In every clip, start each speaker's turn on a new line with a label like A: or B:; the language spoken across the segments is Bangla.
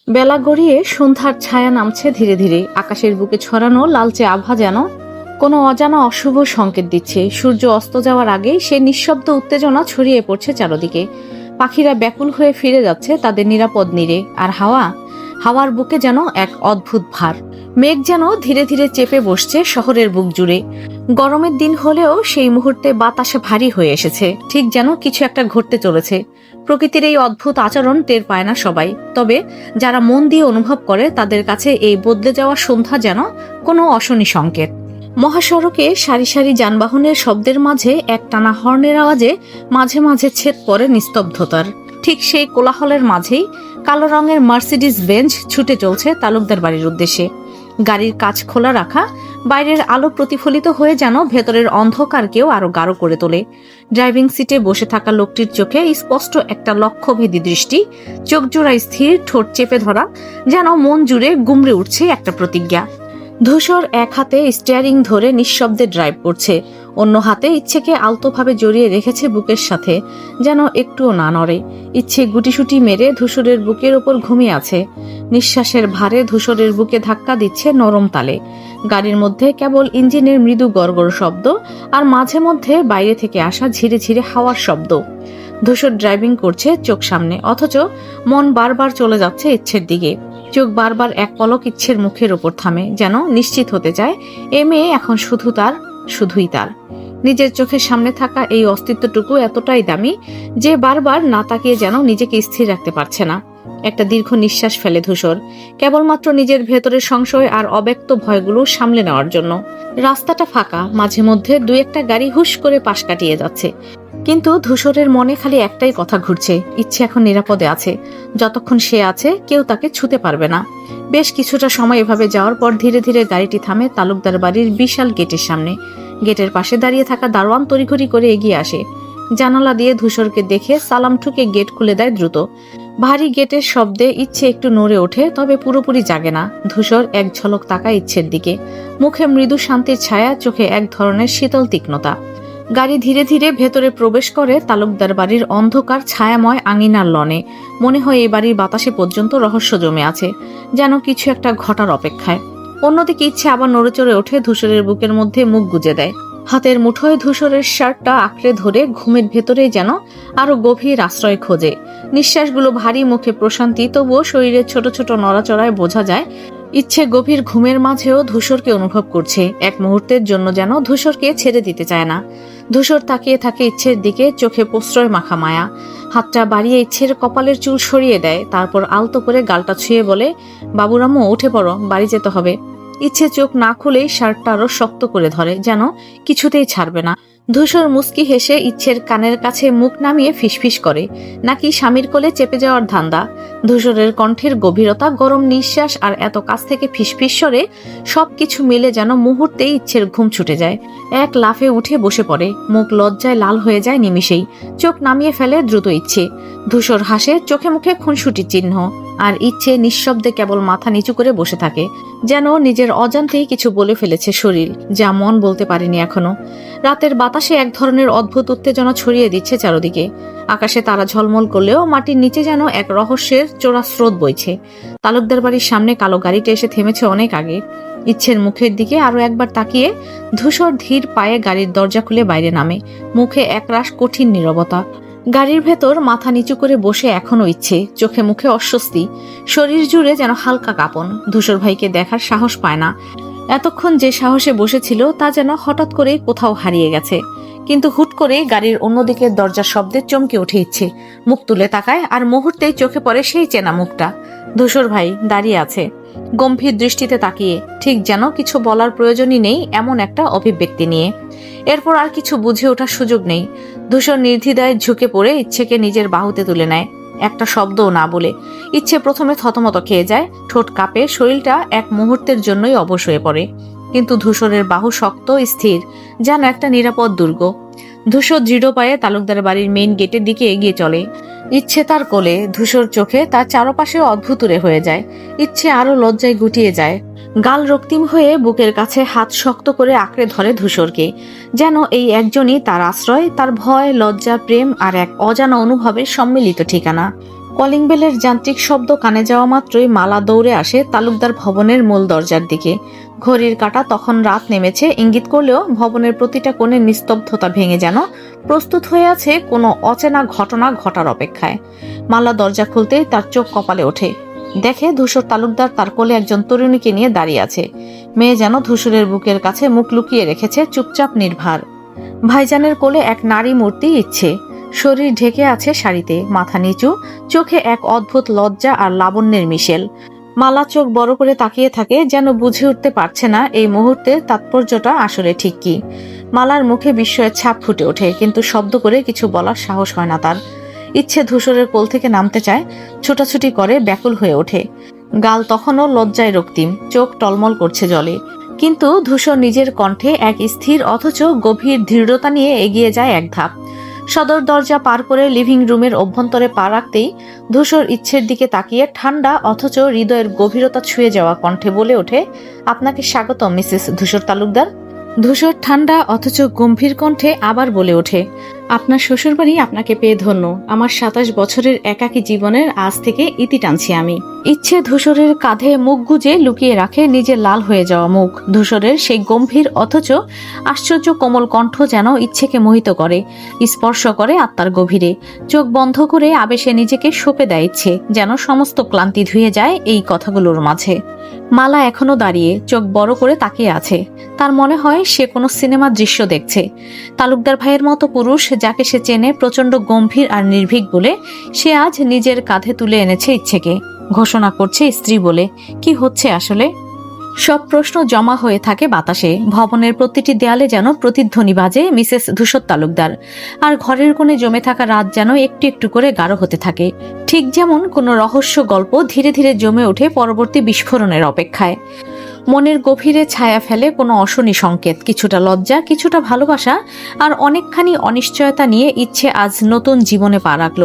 A: বেলা গড়িয়ে সন্ধ্যার ছায়া নামছে ধীরে ধীরে। আকাশের বুকে ছড়ানো লালচে আভা যেন কোনো অজানা অশুভ সংকেত দিচ্ছে। সূর্য অস্ত যাওয়ার আগেই সে নিঃশব্দ উত্তেজনা ছড়িয়ে পড়ছে চারদিকে। পাখিরা ব্যাকুল হয়ে ফিরে যাচ্ছে তাদের নিরাপদ নীড়ে। আর হাওয়ার বুকে যেন এক অদ্ভুত ভার। মেঘ যেন ধীরে ধীরে চেপে বসছে শহরের বুক জুড়ে। গরমের দিন হলেও সেই মুহূর্তে বাতাসে ভারী হয়ে এসেছে, ঠিক যেন কিছু একটা ঘটতে চলেছে। প্রকৃতির এই অদ্ভুত আচরণ টের পায় না সবাই, তবে যারা মন দিয়ে অনুভব করে তাদের কাছে এই বদলে যাওয়া সন্ধ্যা যেন কোনো অশনি সংকেত। মহাসড়কে সারি সারি যানবাহনের শব্দের মাঝে একটানা হর্নের আওয়াজে মাঝে মাঝে ছেদ পড়ে নিস্তব্ধতার। ঠিক সেই কোলাহলের মাঝেই কালো রঙের মার্সিডিজ বেঞ্চ ছুটে চলছে তালুকদার বাড়ির উদ্দেশ্যে। গাড়ির কাচ খোলা রাখা, বাইরের আলো প্রতিফলিত হয়ে যেন ভেতরের অন্ধকারকেও আরো গাঢ় করে তোলে। ড্রাইভিং সিটে বসে থাকা লোকটির চোখে স্পষ্ট একটা লক্ষ্যভেদী দৃষ্টি, চোখ জোড়া স্থির, ঠোঁট চেপে ধরা, যেন মন জুড়ে গুমড়ে উঠছে একটা প্রতিজ্ঞা। ধূসর এক হাতে স্টিয়ারিং ধরে নিঃশব্দে ড্রাইভ করছে, অন্য হাতে ইচ্ছেকে আলতোভাবে জড়িয়ে রেখেছে বুকের সাথে, যেন একটুও না নড়ে। ইচ্ছে গুটিসুটি মেরে ধূসরের বুকের ওপর ঘুমিয়ে আছে। নিঃশ্বাসের ভারে ধূসরের বুকে ধাক্কা দিচ্ছে নরম তালে। গাড়ির মধ্যে কেবল ইঞ্জিনের মৃদু গড়গড় শব্দ, আর মাঝে মধ্যে বাইরে থেকে আসা ঝিরে ঝিরে হাওয়ার শব্দ। ধূসর ড্রাইভিং করছে চোখ সামনে, অথচ মন বারবার চলে যাচ্ছে ইচ্ছের দিকে। চোখ বারবার এক পলক ইচ্ছের মুখের ওপর থামে, যেন নিশ্চিত হতে চায় এ মেয়ে এখন শুধুই তার। নিজের চোখের সামনে থাকা এই অস্তিত্বটুকু এতটাই দামি যে বারবার না তাকিয়ে যেন নিজেকে স্থির রাখতে পারছে না। একটা দীর্ঘ নিঃশ্বাস ফেলে ধূসর, কেবলমাত্র নিজের ভেতরের সংশয় আর অব্যক্ত ভয়গুলো সামলে নেওয়ার জন্য। রাস্তাটা ফাঁকা, মাঝে মধ্যে দুই একটা গাড়ি হুশ করে পাশ কাটিয়ে যাচ্ছে, কিন্তু ধূসরের মনে খালি একটাই কথা ঘুরছে, ইচ্ছে এখন নিরাপদে আছে। যতক্ষণ সে আছে কেউ তাকে ছুতে পারবে না। বেশ কিছুটা সময় এভাবে যাওয়ার পর ধীরে ধীরে গাড়িটি থামে তালুকদার বাড়ির বিশাল গেটের সামনে। গেটের পাশে দাঁড়িয়ে থাকা দারোয়ান তড়িঘড়ি করে এগিয়ে আসে। জানালা দিয়ে ধূসরকে দেখে সালাম ঠুকে গেট খুলে দেয় দ্রুত। ভারী গেটের শব্দে ইচ্ছে একটু নড়ে ওঠে, তবে পুরোপুরি জাগে না। ধূসর এক ঝলক তাকায় ইচ্ছের দিকে, মুখে মৃদু শান্তির ছায়া, চোখে এক ধরনের শীতল তীক্ষ্ণতা। গাড়ি ধীরে ধীরে ভেতরে প্রবেশ করে তালুকদার বাড়ির অন্ধকার ছায়াময় আঙিনার লনে। মনে হয় এই বাড়ির বাতাসে পর্যন্ত রহস্য জমে আছে, যেন কিছু একটা ঘটার অপেক্ষায়। অন্যদিকে ইচ্ছে আবার নড়েচড়ে ওঠে, ধূসরের বুকের মধ্যে মুখ গুজে দেয়। হাতের মুঠোয় ধূসরের শার্টটা আঁকড়ে ধরে ঘুমের ভেতরে যেন আরো গভীর আশ্রয় খোঁজে। নিঃশ্বাসগুলো ভারী, মুখে প্রশান্তি, তবুও শরীরের ছোট ছোট নড়াচড়ায় বোঝা যায় ইচ্ছে গভীর ঘুমের মাঝেও ধূসরকে অনুভব করছে। এক মুহূর্তের জন্য যেন ধূসরকে ছেড়ে দিতে চায় না। ধূসর তাকিয়ে থাকে ইচ্ছের দিকে, চোখে প্রশ্রয় মাখা মায়া। হাতটা বাড়িয়ে ইচ্ছের কপালের চুল সরিয়ে দেয়, তারপর আলতো করে গালটা ছুঁয়ে বলে, বাবুরাম্মু উঠে পড়ো, বাড়ি যেতে হবে। ইচ্ছে চোখ না খুলেই শার্টটা আরো শক্ত করে ধরে, যেন কিছুতেই ছাড়বে না। ধূসর মুস্কি হেসে ইচ্ছের কানের কাছে মুখ নামিয়ে ফিসফিস করে, নাকি স্বামীর কোলে চেপে যাওয়ার ধান্দা। ধূসরের কণ্ঠের গভীরতা, গরম নিঃশ্বাস আর এত কাছ থেকে ফিসফিস স্বরে সবকিছু মিলে যেন মুহূর্তেই ইচ্ছের ঘুম ছুটে যায়। এক লাফে উঠে বসে পড়ে, মুখ লজ্জায় লাল হয়ে যায় নিমিষেই। চোখ নামিয়ে ফেলে দ্রুত ইচ্ছে। ধূসর হাসে, চোখে মুখে খুনসুটির চিহ্ন। আর ইচ্ছে নিঃশব্দে কেবল মাথা নিচু করে বসে থাকে, যেন নিজের অজান্তেই কিছু বলে ফেলেছে শরীর, যা মন বলতে পারেনি এখনো। রাতের বাতাসে এক ধরনের অদ্ভুত উত্তেজনা ছড়িয়ে দিচ্ছে চারদিকে। আকাশে তারা ঝলমল করলেও মাটির নিচে যেন এক রহস্যের চোরা স্রোত বইছে। তালুকদার বাড়ির সামনে কালো গাড়িটা এসে থেমেছে অনেক আগে। ইচ্ছের মুখের দিকে আরো একবার তাকিয়ে ধূসর ধীর পায়ে গাড়ির দরজা খুলে বাইরে নামে, মুখে একরাশ কঠিন নীরবতা। গাড়ির ভেতর মাথা নিচু করে বসে এখনো ইচ্ছে, চোখে মুখে অস্বস্তি, শরীর জুড়ে যেন হালকা কাঁপন। ধূসর ভাইকে দেখার সাহস পায় না। এতক্ষণ যে সাহসে বসেছিল তা যেন হঠাৎ করেই কোথাও হারিয়ে গেছে। কিন্তু হুট করে গাড়ির অন্যদিকের দরজার শব্দে চমকে উঠে ইচ্ছে, মুখ তুলে তাকায়, আর মুহূর্তেই চোখে পড়ে সেই চেনা মুখটা। ধূসর ভাই দাঁড়িয়ে আছে গম্ভীর দৃষ্টিতে তাকিয়ে, ঠিক যেন কিছু বলার প্রয়োজনই নেই এমন একটা অভিব্যক্তি নিয়ে। এরপর আর কিছু বুঝে ওঠার সুযোগ নেই। ধূসর নির্দ্বিধায় ঝুঁকে পড়ে ইচ্ছেকে নিজের বাহুতে তুলে নেয়, একটা শব্দও না বলে। ইচ্ছে প্রথমে থতমত খেয়ে যায়, ঠোঁট কাঁপে, শরীরটা এক মুহূর্তের জন্যই অবশ হয়ে পড়ে। কিন্তু ধূসরের বাহু শক্ত স্থির, যেন একটা নিরাপদ দুর্গ। ধূসর দৃঢ় পায়ে তালুকদার বাড়ির মেইন গেটের দিকে এগিয়ে চলে। ইচ্ছে তার কোলে, ধূসর চোখে তার চারপাশে অদ্ভুতুরে হয়ে যায়। ইচ্ছে আরো লজ্জায় গুটিয়ে যায়, গাল রক্তিম হয়ে বুকের কাছে হাত শক্ত করে আঁকড়ে ধরে ধূসরকে, যেন এই একজনই তার আশ্রয়, তার ভয়, লজ্জা, প্রেম আর এক অজানা অনুভবের সম্মিলিত ঠিকানা। কলিং বেলের যান্ত্রিক শব্দ কানে যাওয়া মাত্রই মালা দৌড়ে আসে তালুকদার ভবনের মূল দরজার দিকে। ঘড়ির কাঁটা তখন রাত নেমেছে ইঙ্গিত করলেও ভবনের প্রতিটা কোণে নিস্তব্ধতা ভেঙে যেন প্রস্তুত হয়ে আছে কোনো অচেনা ঘটনা ঘটার অপেক্ষায়। মালা দরজা খুলতেই তার চোখ কপালে ওঠে। দেখে ধূসর তালুকদার তার কোলে একজন তরুণীকে নিয়ে দাঁড়িয়ে আছে। মেয়ে যেন ধূসরের বুকের কাছে মুখ লুকিয়ে রেখেছে, চুপচাপ নির্ভার। ভাইজানের কোলে এক নারী মূর্তি ইচ্ছে, শরীর ঢেকে আছে শাড়িতে, মাথা নিচু, চোখে এক অদ্ভুত লজ্জা আর লাবণ্যের মিশেল। মালা চোখ বড় করে তাকিয়ে থাকে, যেন বুঝে উঠতে পারছে না এই মুহূর্তের তাৎপর্যটা আসলে ঠিক কি। মালার মুখে বিস্ময়ের ছাপ ফুটে ওঠে, কিন্তু শব্দ করে কিছু বলার সাহস হয় না তার। ইচ্ছে ধূসরের কোল থেকে নামতে চায়, ছোটাছুটি করে, ব্যাকুল হয়ে ওঠে। গাল তখনও লজ্জায় রক্তিম, চোখ টলমল করছে জলে। কিন্তু ধূসর নিজের কণ্ঠে এক স্থির অথচ গভীর দৃঢ়তা নিয়ে এগিয়ে যায় এক ধাপ। সদর দরজা পার করে লিভিং রুমের অভ্যন্তরে পা রাখতেই ধূসর ইচ্ছের দিকে তাকিয়ে ঠান্ডা অথচ হৃদয়ের গভীরতা ছুঁয়ে যাওয়া কণ্ঠে বলে ওঠে, আপনাকে স্বাগত মিসেস ধূসর তালুকদার। ধূসর ঠান্ডা অথচ গম্ভীর কণ্ঠে আবার বলে ওঠে, আপনার শ্বশুরবাড়ি আপনাকে পেয়ে ধন্য। আমার 27 বছরের একাকী জীবনের আজ থেকে ইতি টানছি আমি। ইচ্ছে ধূসরের কাঁধে মুখ গুজে লুকিয়ে রাখে নিজের লাল হয়ে যাওয়া মুখ। ধূসরের সেই গম্ভীর অথচ আশ্চর্য কোমল কণ্ঠ যেন ইচ্ছেকে মোহিত করে, স্পর্শ করে আত্মার গভীরে। চোখ বন্ধ করে আবেশে নিজেকে সঁপে দেয় ইচ্ছে, যেন সমস্ত ক্লান্তি ধুয়ে যায় এই কথাগুলোর মাঝে। মালা এখনো দাঁড়িয়ে চোখ বড় করে তাকিয়ে আছে। তার মনে হয় সে কোনো সিনেমার দৃশ্য দেখছে। তালুকদার ভাইয়ের মতো পুরুষ, যাকে সে চেনে, প্রচন্ড গম্ভীর আর নির্ভীক বলে, সে আজ নিজের কাঁধে তুলে এনেছে ইচ্ছেকে, ঘোষণা করছে স্ত্রী বলে। কি হচ্ছে আসলে? সব প্রশ্ন জমা হয়ে থাকে বাতাসে। ভবনের প্রতিটি দেয়ালে যেন প্রতিধ্বনি বাজে মিসেস ধূসর তালুকদার, আর ঘরের কোণে জমে থাকা রাত যেন একটু একটু করে গাঢ় হতে থাকে। ঠিক যেমন কোনো রহস্য গল্প ধীরে ধীরে জমে ওঠে পরবর্তী বিস্ফোরণের অপেক্ষায়। মনের গভীরে ছায়া ফেলে কোনো অশনি সংকেত, কিছুটা লজ্জা, কিছুটা ভালোবাসা, আর অনেকখানি অনিশ্চয়তা নিয়ে ইচ্ছে আজ নতুন জীবনে পা রাখল।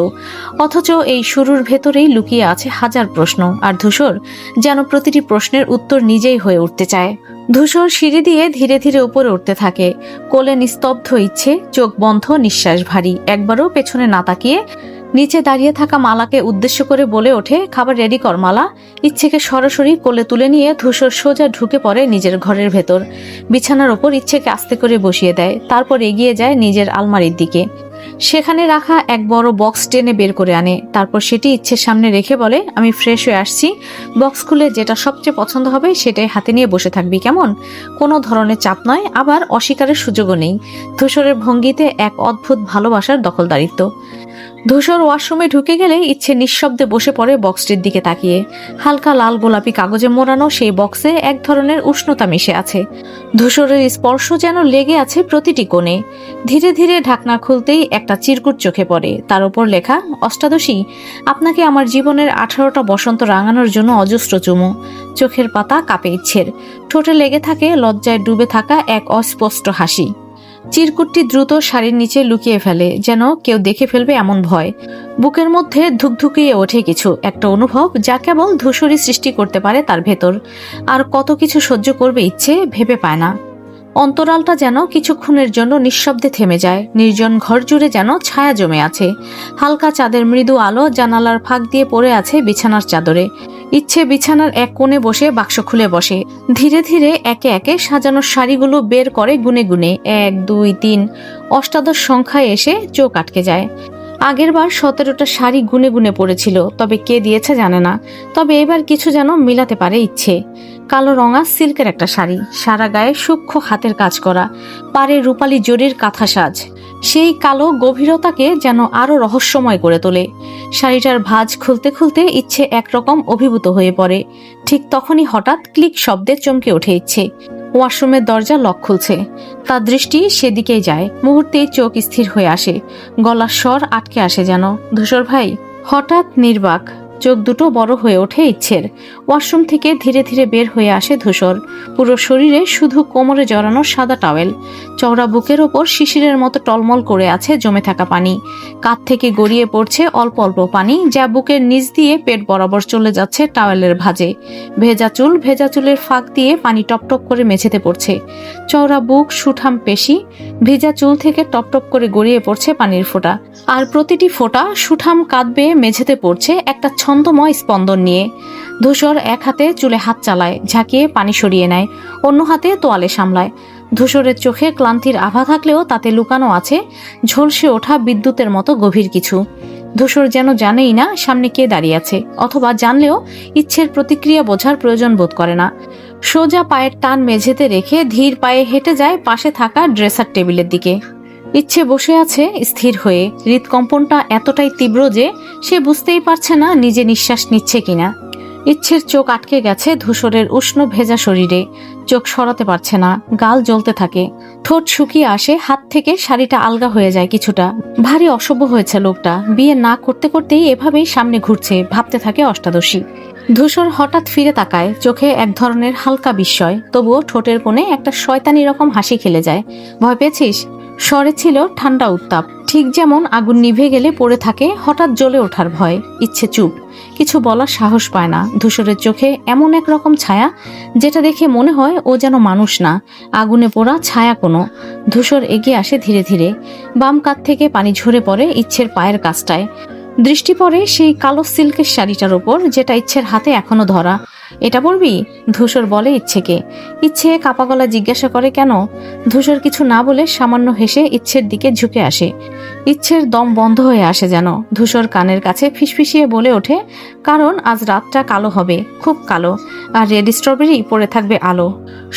A: অথচ এই শুরুর ভেতরেই লুকিয়ে আছে হাজার প্রশ্ন, আর ধূসর যেন প্রতিটি প্রশ্নের উত্তর নিজেই হয়ে উঠতে চায়। ধূসর সিঁড়ি দিয়ে ধীরে ধীরে উপরে উঠতে থাকে। কোলে নিস্তব্ধ ইচ্ছে, চোখ বন্ধ, নিঃশ্বাস ভারী। একবারও পেছনে না তাকিয়ে নিচে দাঁড়িয়ে থাকা মালাকে উদ্দেশ্য করে বলে ওঠে, খাবার রেডি কর মালা। ইচ্ছেকে সরাসরি কোলে তুলে নিয়ে ধূসর সোজা ঢুকে পড়ে নিজের ঘরের ভেতর। বিছানার ওপর ইচ্ছেকে আস্তে করে বসিয়ে দেয়, তারপর এগিয়ে যায় নিজের আলমারির দিকে। সেখানে রাখা এক বড় বক্স টেনে বের করে আনে, তারপর সেটি ইচ্ছের সামনে রেখে বলে, আমি ফ্রেশ হয়ে আসছি, বক্স খুলে যেটা সবচেয়ে পছন্দ হবে সেটাই হাতে নিয়ে বসে থাকবি, কেমন? কোনো ধরনের চাপ নয়, আবার অস্বীকারের সুযোগও নেই। ধূসরের ভঙ্গিতে এক অদ্ভুত ভালোবাসার দখলদারিত্ব। ধূসর ওয়াশরুমে ঢুকে গেলে ইচ্ছে নিঃশব্দে বসে পড়ে বক্সটির দিকে তাকিয়ে। হালকা লাল গোলাপি কাগজে মোড়ানো সেই বক্সে এক ধরনের উষ্ণতা মিশে আছে। ধূসরের স্পর্শ যেন লেগে আছে প্রতিটি কোণে। ধীরে ধীরে ঢাকনা খুলতেই একটা চিরকুট চোখে পড়ে, তার উপর লেখা, অষ্টাদশী, আপনাকে আমার জীবনের 18টা বসন্ত রাঙানোর জন্য অজস্র চুমু। চোখের পাতা কাঁপে ইচ্ছের, ঠোঁটে লেগে থাকে লজ্জায় ডুবে থাকা এক অস্পষ্ট হাসি। চিরকুটটি দ্রুত শাড়ির নিচে লুকিয়ে ফেলে, যেন কেউ দেখে ফেলবে এমন ভয়। বুকের মধ্যে ধুকধুকিয়ে ওঠে কিছু, একটা অনুভব যা কেবল ধূসরই সৃষ্টি করতে পারে তার ভেতর। আর কত কিছু সহ্য করবে ইচ্ছে ভেবে পায় না। অন্তরালটা যেন কিছুক্ষণের জন্য নিঃশব্দে থেমে যায়। নির্জন ঘর জুড়ে যেন ছায়া জমে আছে। হালকা চাঁদের মৃদু আলো জানালার ফাঁক দিয়ে পড়ে আছে বিছানার চাদরে। ইচ্ছে বিছানার এক কোণে বসে বাক্স খুলে বসে। ধীরে ধীরে একে একে সাজানো শাড়িগুলো বের করে গুনে গুনে 1, 2, 3, অষ্টাদশ সংখ্যায় এসে চোখ আটকে যায়। আগেরবার 17টা শাড়ি গুনে গুনে পড়েছিল, তবে কে দিয়েছে জানে না। তবে এবার কিছু যেন মিলাতে পারে ইচ্ছে। কালো রঙা সিল্কের একটা শাড়ি, সারা গায়ে সূক্ষ্ম হাতের কাজ করা, পাড়ে রূপালী জরির কাঁথা সাজ। সেই কালো গভীরতাকে যেন আরো রহস্যময় করে তোলে। শাড়িটার ভাঁজ খুলতে খুলতে ইচ্ছে একরকম অভিভূত হয়ে পড়ে। ঠিক তখনই হঠাৎ ক্লিক শব্দে চমকে ওঠে ইচ্ছে। ওয়াশরুমের দরজা লক খুলছে। তার দৃষ্টি সেদিকেই যায়। মুহূর্তেই চোখ স্থির হয়ে আসে, গলার স্বর আটকে আসে যেন, ধূসর ভাই। হঠাৎ নির্বাক, চোখ দুটো বড় হয়ে ওঠে ইচ্ছের। ওয়াশরুম থেকে ধীরে ধীরে বের হয়ে আসে ধূসর। পুরো শরীরে শুধু কোমরে জড়ানো সাদা টাওয়েল। চওড়া বুকের ওপর শিশিরের মতো টলমল করে আছে জমে থাকা পানি। কাঁধ থেকে গড়িয়ে পড়ছে অল্প অল্প পানি, যা বুকের নিচ দিয়ে পেট বরাবর চলে যাচ্ছে টাওয়েলের ভাঁজে। ভেজা চুলের ফাঁক দিয়ে পানি টপটপ করে মেঝেতে পড়ছে। চওড়া বুক, সুঠাম পেশি, ভেজা চুল থেকে টপটপ করে গড়িয়ে পড়ছে পানির ফোঁটা। আর প্রতিটি ফোঁটা সুঠাম কাঁধ বেয়ে মেঝেতে পড়ছে একটা ছন্দময় স্পন্দন নিয়ে। ধূসর এক হাতে চুলে হাত চালায়, ঝাঁকিয়ে পানি সরিয়ে নেয়, অন্য হাতে তোয়ালে সামলায়। ধূসরের চোখে ক্লান্তির আভা থাকলেও তাতে লুকানো আছে ঝলসে ওঠা বিদ্যুতের মতো গভীর কিছু। ধূসর যেন জানেই না সামনে কে দাঁড়িয়ে আছে, অথবা জানলেও ইচ্ছের প্রতিক্রিয়া বোঝার প্রয়োজন বোধ করে না। সোজা পায়ের টান মেঝেতে রেখে ধীর পায়ে হেঁটে যায় পাশে থাকা ড্রেসার টেবিলের দিকে। ইচ্ছে বসে আছে স্থির হয়ে। হৃদকম্পনটা এতটাই তীব্র যে সে বুঝতেই পারছে না নিজে নিঃশ্বাস নিচ্ছে কিনা। ইচ্ছের চোখ আটকে গেছে ধূসরের উষ্ণ ভেজা শরীরে। চোখ সরাতে পারছে না, গাল জ্বলতে থাকে, ঠোঁট শুকিয়ে আসে, হাত থেকে শাড়িটা আলগা হয়ে যায় কিছুটা। ভারী অসভ্য হয়েছে লোকটা। বিয়ে না করতে করতেই এভাবেই সামনে ঘুরছে, ভাবতে থাকে অষ্টাদশী। ধূসর হঠাৎ ফিরে তাকায়, চোখে এক ধরনের হালকা বিস্ময়, তবুও ঠোঁটের কোণে একটা শয়তানি রকম হাসি খেলে যায়। ভয় পেয়েছিস? স্বরে ছিল ঠান্ডা উত্তাপ, ঠিক যেমন আগুন নিভে গেলে পড়ে থাকে হঠাৎ জ্বলে ওঠার ভয়। ইচ্ছে চুপ, কিছু বলার সাহস পায় না। ধূসরের চোখে এমন এক রকম ছায়া, যেটা দেখে মনে হয় ও যেন মানুষ না, আগুনে পোড়া ছায়া কোনো। ধূসর এগিয়ে আসে ধীরে ধীরে। বাম কাঁধ থেকে পানি ঝরে পড়ে ইচ্ছের পায়ের কাছটায়। দৃষ্টি পড়ে সেই কালো সিল্কের শাড়িটার ওপর, যেটা ইচ্ছের হাতে এখনো ধরা। এটা পরবি? ধূসর বলে ইচ্ছেকে। ইচ্ছে কাপা গলা জিজ্ঞাসা করে কেন? ধূসর কিছু না বলে সামান্য হেসে ইচ্ছের দিকে ঝুঁকে আসে। ইচ্ছের দম বন্ধ হয়ে আসে যেন। ধূসর কানের কাছে ফিসফিসিয়ে বলে ওঠে, কারণ আজ রাতটা কালো হবে, খুব কালো, আর রেড স্ট্রবেরি পড়ে থাকবে আলো।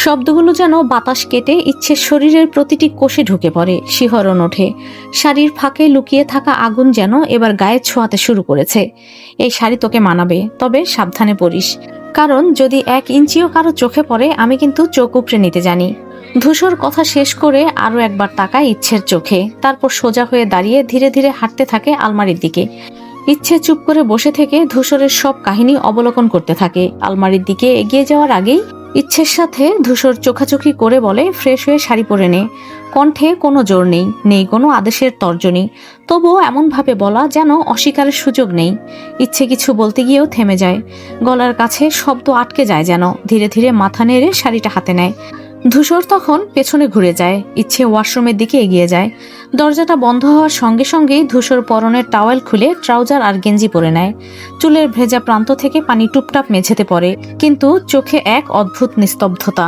A: শব্দগুলো যেন বাতাস কেটে ইচ্ছের শরীরের প্রতিটি কোষে ঢুকে পড়ে, শিহরণ ওঠে। শাড়ির ফাঁকে লুকিয়ে থাকা আগুন যেন এবার গায়ে ছোঁয়াতে শুরু করেছে। এই শাড়ি তোকে মানাবে, তবে সাবধানে পরিস, কারণ যদি 1 ইঞ্চিও কারো চোখে পড়ে আমি কিন্তু চোখ উপড়ে নিতে জানি। ধূসর কথা শেষ করে আরো একবার তাকায় ইচ্ছের চোখে, তারপর সোজা হয়ে দাঁড়িয়ে ধীরে ধীরে হাঁটতে থাকে আলমারির দিকে। ইচ্ছে চুপ করে বসে থেকে ধূসরের সব কাহিনী অবলোকন করতে থাকে। আলমারির দিকে এগিয়ে যাওয়ার আগেই ইচ্ছের সাথে ধূসর চোখাচোখি করে বলে, ফ্রেশ হয়ে শাড়ি পরে নে। কণ্ঠে কোনো জোর নেই, নেই কোনো আদেশের তর্জনী, তবুও এমনভাবে বলা যেন অস্বীকারের সুযোগ নেই। ইচ্ছে কিছু বলতে গিয়েও থেমে যায়, গলার কাছে শব্দ আটকে যায় যেন। ধীরে ধীরে মাথা নেড়ে শাড়িটা হাতে নেয়। ধূসর তখন পেছনে ঘুরে যায়। ইচ্ছে ওয়াশরুমের দিকে এগিয়ে যায়। দরজাটা বন্ধ হওয়ার সঙ্গে সঙ্গেই ধূসর পরনের টাওয়েল খুলে ট্রাউজার আর গেঞ্জি পরে নেয়। চুলের ভেজা প্রান্ত থেকে পানি টুপটাপ মেঝেতে পড়ে, কিন্তু চোখে এক অদ্ভুত নিস্তব্ধতা।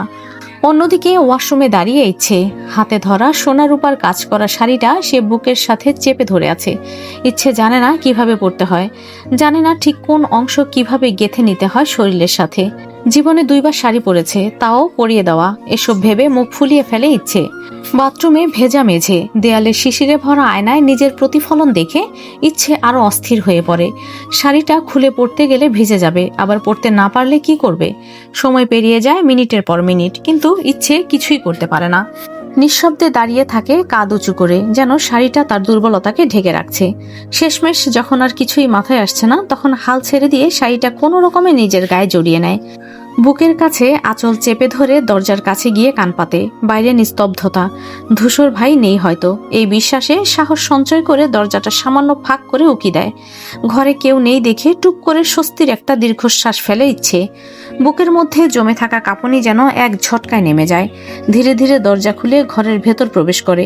A: অন্যদিকে ওয়াশরুমে দাঁড়িয়ে ইচ্ছে, হাতে ধরা সোনা রূপার কাজ করা শাড়িটা সে বুকের সাথে চেপে ধরে আছে। ইচ্ছে জানে না কিভাবে পরতে হয়, জানে না ঠিক কোন অংশ কিভাবে গেঁথে নিতে হয় শরীরের সাথে। জীবনে 2 বার শাড়ি পরেছে, তাও পরিয়ে দেওয়া। এসব ভেবে মুখ ফুলিয়ে ফেলে ইচ্ছে। বাথরুমে ভেজা মেঝে, দেয়ালে শিশিরে ভরা আয়নায় নিজের প্রতিফলন দেখে ইচ্ছে আরো অস্থির হয়ে পড়ে। শাড়িটা খুলে পড়তে গেলে ভিজে যাবে, আবার পড়তে না পারলে কি করবে? সময় পেরিয়ে যায় মিনিটের পর মিনিট, কিন্তু ইচ্ছে কিছুই করতে পারে না। নিঃশব্দে দাঁড়িয়ে থাকে কাঁধ উঁচু করে, যেন শাড়িটা তার দুর্বলতাকে ঢেকে রাখছে। শেষমেশ যখন আর কিছুই মাথায় আসছে না, তখন হাল ছেড়ে দিয়ে শাড়িটা কোনো রকমে নিজের গায়ে জড়িয়ে নেয়। বুকের কাছে আঁচল চেপে ধরে দরজার কাছে গিয়ে কান পাতে। বাইরে নিস্তব্ধতা। ধূসর ভাই নেই হয়তো, এই বিশ্বাসে সাহস সঞ্চয় করে দরজাটা সামান্য ফাঁক করে উকি দেয়। ঘরে কেউ নেই দেখে টুক করে স্বস্তির একটা দীর্ঘশ্বাস ফেলে ইচ্ছে। বুকের মধ্যে জমে থাকা কাঁপুনি যেন এক ঝটকায় নেমে যায়। ধীরে ধীরে দরজা খুলে ঘরের ভেতর প্রবেশ করে।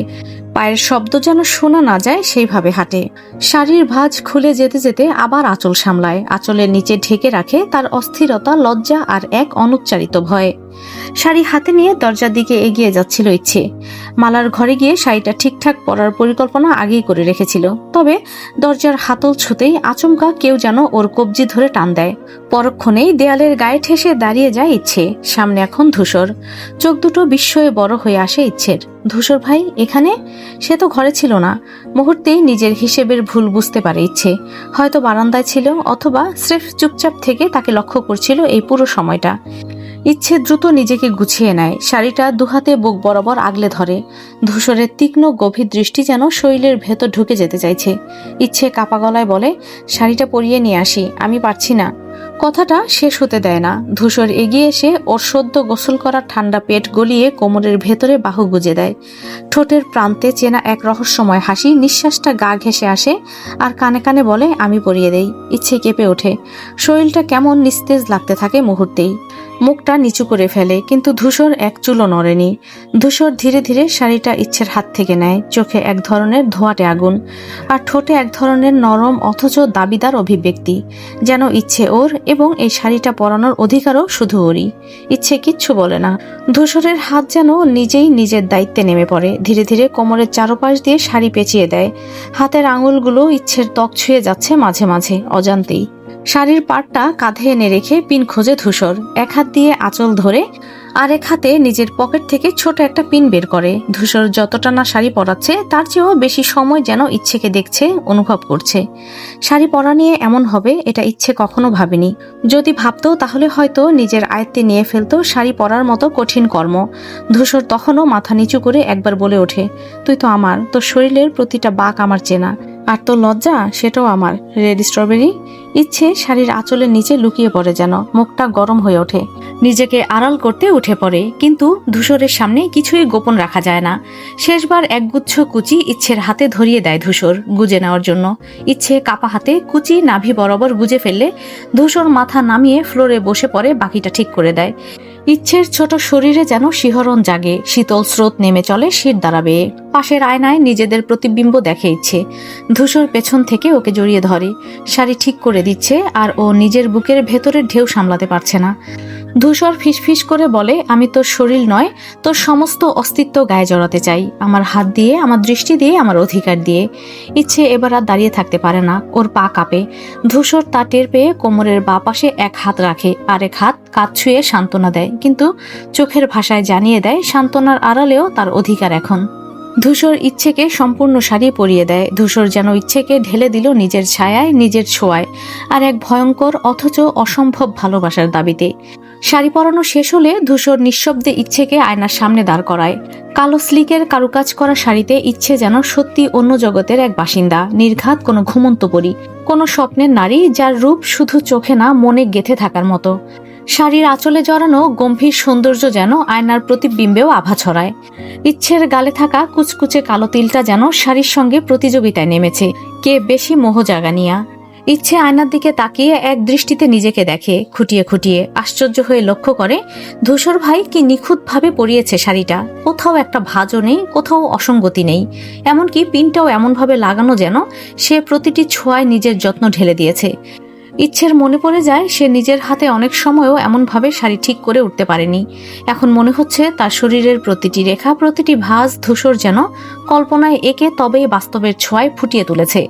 A: পায়ের শব্দ যেন শোনা না যায় সেইভাবে হাঁটে। শাড়ির ভাঁজ খুলে যেতে যেতে আবার আঁচল সামলায়। আঁচলের নিচে ঢেকে রাখে তার অস্থিরতা, লজ্জা আর এক অনুচ্চারিত ভয়। শাড়ি হাতে নিয়ে দরজার দিকে এগিয়ে যাচ্ছিল ইচ্ছে। মালার ঘরে গিয়ে শাড়িটা ঠিকঠাক পরার পরিকল্পনা আগেই করে রেখেছিল, তবে দরজার হাতল ছুতেই আচমকা কেউ যেন ওর কবজি ধরে টান দেয়। পরক্ষণেই দেয়ালের গায়ে ঠেসে দাঁড়িয়ে যায় ইচ্ছে। সামনে এখন ধূসর। চোখ দুটো বিস্ময়ে বড় হয়ে আসে ইচ্ছের। ধূসর ভাই এখানে? সে তো ঘরে ছিল না। মুহূর্তেই নিজের হিসেবের ভুল বুঝতে পারে ইচ্ছে। হয়তো বারান্দায় ছিল, অথবা স্রেফ চুপচাপ থেকে তাকে লক্ষ্য করছিল এই পুরো সময়টা। ইচ্ছে দ্রুত নিজেকে গুছিয়ে নেয়, শাড়িটা দুহাতে বুক বরাবর আগলে ধরে। ধূসরের তীক্ষ্ণ গভীর দৃষ্টি যেন শরীরের ভেতর ঢুকে যেতে চাইছে। ইচ্ছে কাপা গলায় বলে, শাড়িটা পরিয়ে নিয়ে আসি, আমি পারছি না। কথাটা শেষ হতে দেয় না। ধূসর এগিয়ে এসে ওর সদ্য গোসল করা ঠান্ডা পেট গলিয়ে কোমরের ভেতরে বাহু গুজে দেয়। ঠোঁটের প্রান্তে চেনা এক রহস্যময় হাসি, নিঃশ্বাসটা গা ঘেঁষে আসে আর কানে কানে বলে, আমি পরিয়ে দেই। ইচ্ছে কেঁপে ওঠে, শরীরটা কেমন নিস্তেজ লাগতে থাকে মুহূর্তেই। মুখটা নিচু করে ফেলে, কিন্তু ধূসর এক চুলও নড়েনি। ধূসর ধীরে ধীরে শাড়িটা ইচ্ছের হাত থেকে নেয়, চোখে এক ধরনের ধোঁয়াটে আগুন আর ঠোঁটে এক ধরনের নরম অথচ দাবিদার অভিব্যক্তি, যেন ইচ্ছে ওর এবং এই শাড়িটা পরানোর অধিকারও শুধু ওরই। ইচ্ছে কিচ্ছু বলে না। ধূসরের হাত যেন নিজেই নিজের দায়িত্বে নেমে পড়ে, ধীরে ধীরে কোমরের চারপাশ দিয়ে শাড়ি পেঁচিয়ে দেয়। হাতের আঙুলগুলো ইচ্ছের ত্বক ছুঁয়ে যাচ্ছে মাঝে মাঝে অজান্তেই। শাড়ির পাড়টা কাঁধে এনে রেখে পিন খোঁজে ধূসর, এক হাত দিয়ে আঁচল ধরে আরেক হাতে নিজের পকেট থেকে ছোট একটা পিন বের করে। ধূসর যতটা না শাড়ি পরাচ্ছে তার চেয়েও বেশি সময় যেন ইচ্ছেকে দেখছে, অনুভব করছে। শাড়ি পরা নিয়ে এমন হবে এটা ইচ্ছে কখনো ভাবেনি। যদি ভাবতো তাহলে হয়তো নিজের আয়ত্তে নিয়ে ফেলতো শাড়ি পরার মতো কঠিন কর্ম। ধূসর তখনও মাথা নিচু করে একবার বলে ওঠে, তুই তো আমার, তোর শরীরের প্রতিটা বাঁক আমার চেনা, আর তোর লজ্জা সেটাও আমার, রেড স্ট্রবেরি। ইচ্ছে শাড়ির আঁচলের নিচে লুকিয়ে পড়ে, যেন মুখটা গরম হয়ে ওঠে। নিজেকে আড়াল করতে উঠে পড়ে, কিন্তু ধূসরের সামনে কিছুই গোপন রাখা যায় না। শেষবার একগুচ্ছ কুচি ইচ্ছের হাতে ধরিয়ে দেয় ধূসর, গুজে নেওয়ার জন্য। ইচ্ছে কাপা হাতে কুচি নাভি বরাবর গুজে ফেললে ধূসর মাথা নামিয়ে ফ্লোরে বসে পড়ে, বাকিটা ঠিক করে দেয়। ইচ্ছের ছোট শরীরে যেন শিহরণ জাগে, শীতল স্রোত নেমে চলে শির দ্বারা বেয়ে। পাশের আয়নায় নিজেদের প্রতিবিম্ব দেখে ইচ্ছে। ধূসর পেছন থেকে ওকে জড়িয়ে ধরে, শাড়ি ঠিক করে দিচ্ছে, আর ও নিজের বুকের ভেতরের ঢেউ সামলাতে পারছে না। ধূসর ফিসফিস করে বলে, আমি তোর শরীর নয়, তোর সমস্ত অস্তিত্ব গায়ে জড়াতে চাই, আমার হাত দিয়ে, আমার দৃষ্টি দিয়ে, আমার অধিকার দিয়ে। ইচ্ছে এবার আর দাঁড়িয়ে থাকতে পারে না, ওর পা কাঁপে। ধূসর তা টের পেয়ে কোমরের বাঁ পাশে এক হাত রাখে, আরেক হাত কাঁধ ছুঁয়ে সান্ত্বনা দেয়, কিন্তু চোখের ভাষায় জানিয়ে দেয় সান্ত্বনার আড়ালেও তার অধিকার এখন। ধূসর ইচ্ছেকে সম্পূর্ণ শাড়ি পরিয়ে দেয়। ধূসর যেন ইচ্ছেকে ঢেলে দিল নিজের ছায়ায়, নিজের ছোঁয়ায়, আর এক ভয়ঙ্কর অথচ অসম্ভব ভালোবাসার দাবিতে। শাড়ি পরানো শেষ হলে ধূসর নিঃশব্দে ইচ্ছেকে আয়নার সামনে দাঁড় করায়। কালো স্লিকের কারুকাজ করা শাড়িতে ইচ্ছে যেন সত্যি অন্য জগতের এক বাসিন্দা, নির্ঘাত কোনো ঘুমন্ত পরী, কোনো স্বপ্নের নারী, যার রূপ শুধু চোখে না মনে গেঁথে থাকার মতো। শাড়ির আঁচলে জড়ানো গম্ভীর সৌন্দর্য যেন আয়নার প্রতিবিম্বেও আভা ছড়ায়। ইচ্ছের গালে থাকা কুচকুচে কালো তিলটা যেন শাড়ির সঙ্গে প্রতিযোগিতায় নেমেছে, কে বেশি মোহজাগানিয়া। ইচ্ছে আয়নার দিকে তাকিয়ে এক দৃষ্টিতে নিজেকে দেখে, খুঁটিয়ে খুঁটিয়ে আশ্চর্য হয়ে লক্ষ্য করে ধূসর ভাই কি নিখুঁতভাবে পরিয়েছে শাড়িটা। কোথাও একটা ভাঁজও নেই, কোথাও অসঙ্গতি নেই, এমনকি পিনটাও এমনভাবে লাগানো যেন সে প্রতিটি ছোঁয়ায় নিজের যত্ন ঢেলে দিয়েছে। ইচ্ছের মনে পড়ে যায় সে নিজের হাতে অনেক সময়ও এমনভাবে শাড়ি ঠিক করে উঠতে পারেনি। এখন মনে হচ্ছে তার শরীরের প্রতিটি রেখা, প্রতিটি ভাঁজ ধূসর যেন কল্পনায় এঁকে তবেই বাস্তবের ছোঁয়ায় ফুটিয়ে তুলেছে।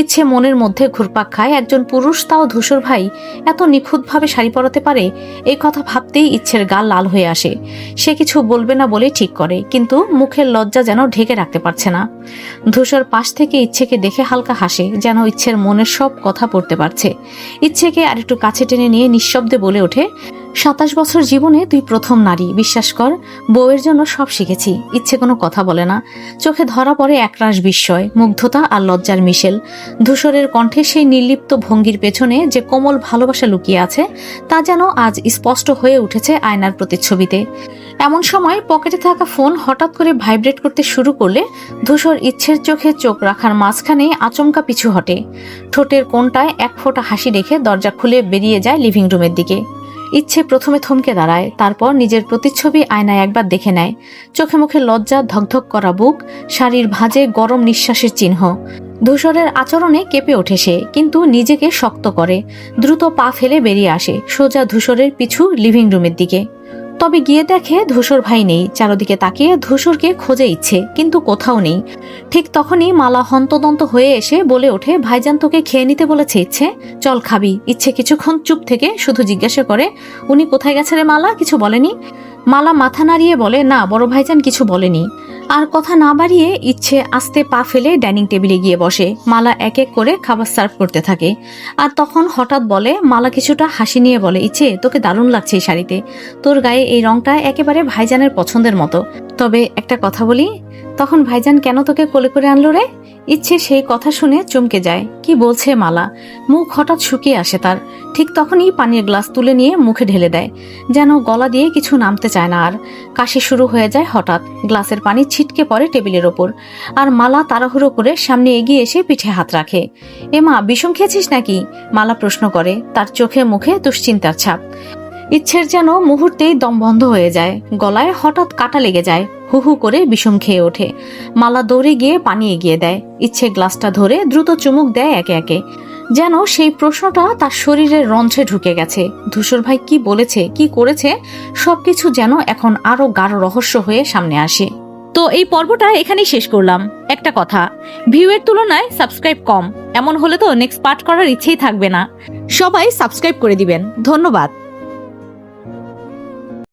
A: ইচ্ছে মনের মধ্যে ঘুরপাক খায়, একজন পুরুষ, তাও ধূসর ভাই, এত নিখুঁতভাবে শাড়ি পরাতে পারে। এই কথা ভাবতেই ইচ্ছের গাল লাল হয়ে আসে। সে কিছু বলবে না বলে ঠিক করে, কিন্তু মুখের লজ্জা যেন ঢেকে রাখতে পারছে না। ধূসর পাশ থেকে ইচ্ছেকে দেখে হালকা হাসে, যেন ইচ্ছের মনের সব কথা পড়তে পারছে। ইচ্ছেকে আরেকটু কাছে টেনে নিয়ে নিঃশব্দে বলে ওঠে, 27 বছর জীবনে তুই প্রথম নারী, বিশ্বাস কর, বউয়ের জন্য সব শিখেছি। ইচ্ছে কোনো কথা বলে না, চোখে ধরা পড়ে একরাশ বিস্ময়, মুগ্ধতা আর লজ্জার মিশেল। ধূসরের কণ্ঠে সেই নির্লিপ্ত ভঙ্গির পেছনে যে কোমল ভালোবাসা লুকিয়ে আছে তা যেন আজ স্পষ্ট হয়ে উঠেছে আয়নার প্রতিচ্ছবিতে। এমন সময় পকেটে থাকা ফোন হঠাৎ করে ভাইব্রেট করতে শুরু করলে ধূসর ইচ্ছের চোখে চোখ রাখার মাঝখানে আচমকা পিছু হটে। ঠোঁটের কোণটায় এক ফোঁটা হাসি রেখে দরজা খুলে বেরিয়ে যায় লিভিং রুমের দিকে। ইচ্ছে প্রথমে থমকে দাঁড়ায়, তারপর নিজের প্রতিচ্ছবি আয়নায় একবার দেখে নেয়। চোখে মুখে লজ্জা, ধকধক করা বুক, শাড়ির ভাঁজে গরম নিঃশ্বাসের চিহ্ন। ধূসরের আচরণে কেঁপে ওঠে সে, কিন্তু নিজেকে শক্ত করে দ্রুত পা ফেলে বেরিয়ে আসে সোজা ধূসরের পিছু লিভিং রুমের দিকে। তবে গিয়ে দেখে ধূসর ভাই নেই। চারদিকে তাকিয়ে ধূসরকে খোঁজে ইচ্ছে, কিন্তু কোথাও নেই। ঠিক তখনই মালা হন্তদন্ত হয়ে এসে বলে ওঠে, ভাইজান তোকে খেয়ে নিতে বলেছে ইচ্ছে, চল খাবি। ইচ্ছে কিছুক্ষণ চুপ থেকে শুধু জিজ্ঞাসা করে, উনি কোথায় গেছে রে মালা, কিছু বলেনি? মালা মাথা নাড়িয়ে বলে, না বড় ভাইজান কিছু বলেনি। আর কথা না বাড়িয়ে ইচ্ছে আস্তে পা ফেলে ডাইনিং টেবিলে গিয়ে বসে। মালা এক এক করে খাবার সার্ভ করতে থাকে। আর তখন হঠাৎ বলে, মালা কিছুটা হাসি নিয়ে বলে, ইচ্ছে তোকে দারুণ লাগছে এই শাড়িতে, তোর গায়ে এই রংটা একেবারে ভাইজানের পছন্দের মতো। তবে একটা কথা বলি, তখন ভাইজান কেন তোকে কোলে করে আনলো রে? ইচ্ছে সেই কথা শুনে চমকে যায়। কি বলছে মালা? মুখ হঠাৎ শুকিয়ে আসে তার। ঠিক তখনই পানির গ্লাস তুলে নিয়ে মুখে ঢেলে দেয়, যেন গলা দিয়ে কিছু নামতে চায় না আর। কাশি শুরু হয়ে যায় হঠাৎ। গ্লাসের পানি ছিটকে পড়ে টেবিলের ওপর। আর মালা তাড়াহুড়ো করে সামনে এগিয়ে এসে পিঠে হাত রাখে। এমা, বিষম খেয়েছিস নাকি? মালা প্রশ্ন করে, তার চোখে মুখে দুশ্চিন্তার ছাপ। ইচ্ছের যেন মুহূর্তেই দম বন্ধ হয়ে যায়, গলায় হঠাৎ কাটা লেগে যায়, হু হু করে বিষম খেয়ে ওঠে। মালা দৌড়ে গিয়ে পানি এগিয়ে দেয়। ইচ্ছে গ্লাসটা ধরে দ্রুত চুমুক দেয় একে একে, যেন সেই প্রশ্নটা তার শরীরের রন্ধ্রে ঢুকে গেছে। ধূসর ভাই কি বলেছে, কি করেছে, সবকিছু যেন এখন আরো গাঢ় রহস্য হয়ে সামনে আসে। তো এই পর্বটা এখানেই শেষ করলাম। একটা কথা, ভিউয়ের তুলনায় সাবস্ক্রাইব কম, এমন হলে তো নেক্সট পার্ট করার ইচ্ছেই থাকবে না। সবাই সাবস্ক্রাইব করে দিবেন। ধন্যবাদ।